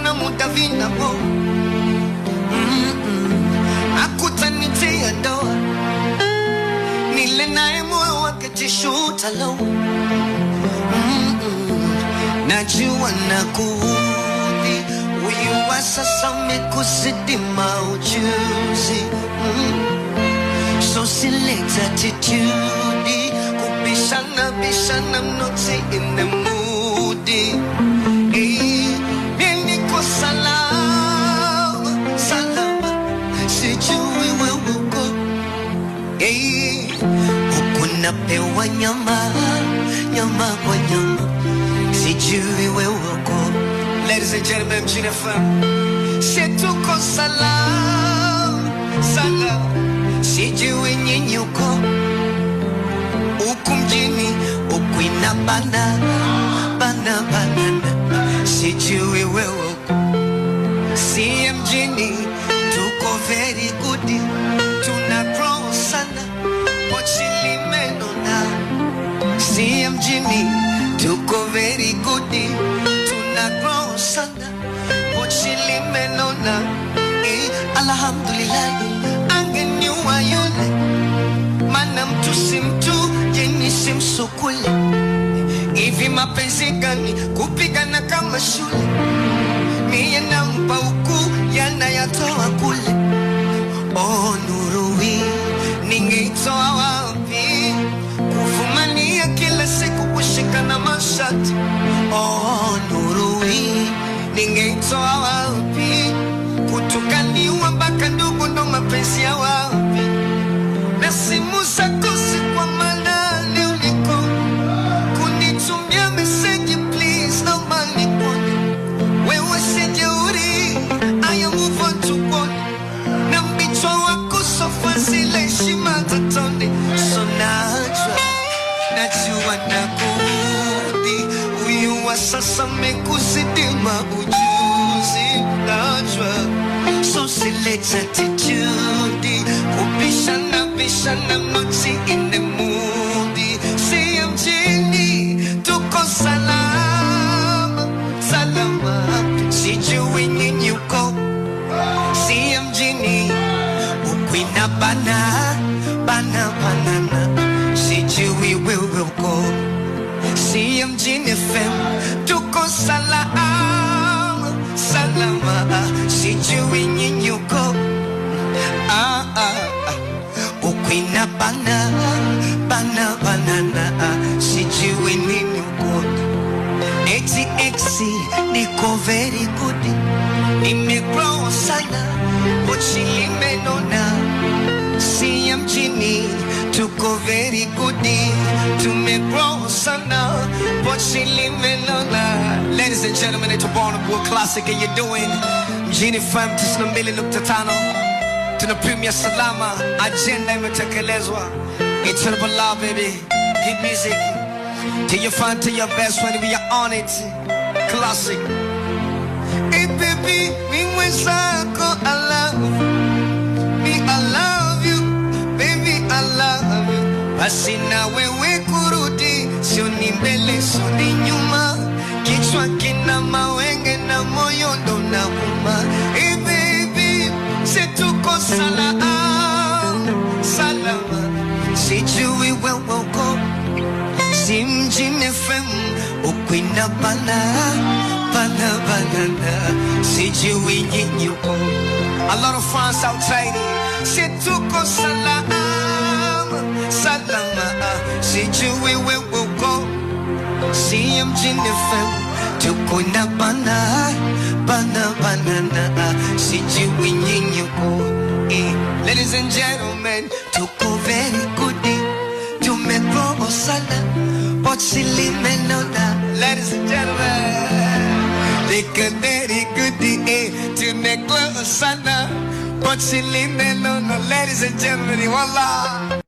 kuna muda vinabo akutanitia doa nile naye moyo wake jishuta low. Najua nakuudhi, huyu wa sasa umekuzidi maujuzi. So select attitude, kubishana bishana, I'm not in the mood. Mimi niko salama, salama, sijui wewe uko. Huku napewa nyama, nyama kwa nyama, sijui wewe uko. Ladies and gentlemen, Mjini FM, situko salama, salama, sijui nyinyi uko. Huku mjini, huku inabana, bana banana, sijui wewe uko. Si mjini, tuko very good, tuna grow sana, pochili menona. Si mjini, tuko very good, tuna grow sana, pochili menona. Alhamdulillah, angeniua yule, mana mtu si mtu, jeni si msukule. Hivi mapenzi gani kupigana kama shule? Mie nampa huku, yanayatoa kule. Oh Nurui, ningeitoa wapi? Kufumania kila siku kushikana mashati. Oh Nurui, ningeitoa wapi? Kutukaniwa mpaka ndugu ndo mapenzi ya wapi? Na simu zako si kwa maana leo niko kunitumia message please no money kone. Wewe sijeuri, I am move on to one. Na mbichwa wako sofa zile heshima tatone. So najua nakuudhi, huyu wa sasa amekuzidi maujuzi. Najua, so select attitude, kubishana bishana, I'm not in the mood. Si mjini, tuko salama, salama, sijui nyinyi uko. Si mjini, huku inabana, bana banana, sijui wewe uko. Si mjini FM, tuko salama, salama, sijui nyinyi uko. Huku inabana, bana banana, sijui nini uko. XXC, niko very good, nimegrow sana, pochili menona. Si mjini, tuko very good, tumegrow sana, pochili menona. Ladies and gentlemen, it's a Barnaboy Classic and you're doing Mjini FM 92.5. Tuna Premier Salama, agenda imetekelezwa. It's all about love, baby. Hit music till you find to your best when we are on it. Classic. Hey baby, mi mwenzako I love me, I love you, baby I love you. Basi na wewe kurudi, sio ni mbele sio ni nyuma. Kichwa kina mawenge na moyo ndo nauma. Hey baby, situko salama, salama, sijui wewe uko. Si Mjini FM, huku inabana, bana banana, sijui nyinyi uko. A lot of fans outside, situko salama, salama, sijui wewe uko. Si Mjini FM, tuko inabana, bana banana, sijui nyinyi uko. Ladies and gentlemen, tuko very good, tumegrow sana, pochili menona. Ladies and gentlemen, tuko very good, tumegrow sana, pochili menona. Ladies and gentlemen, wallah.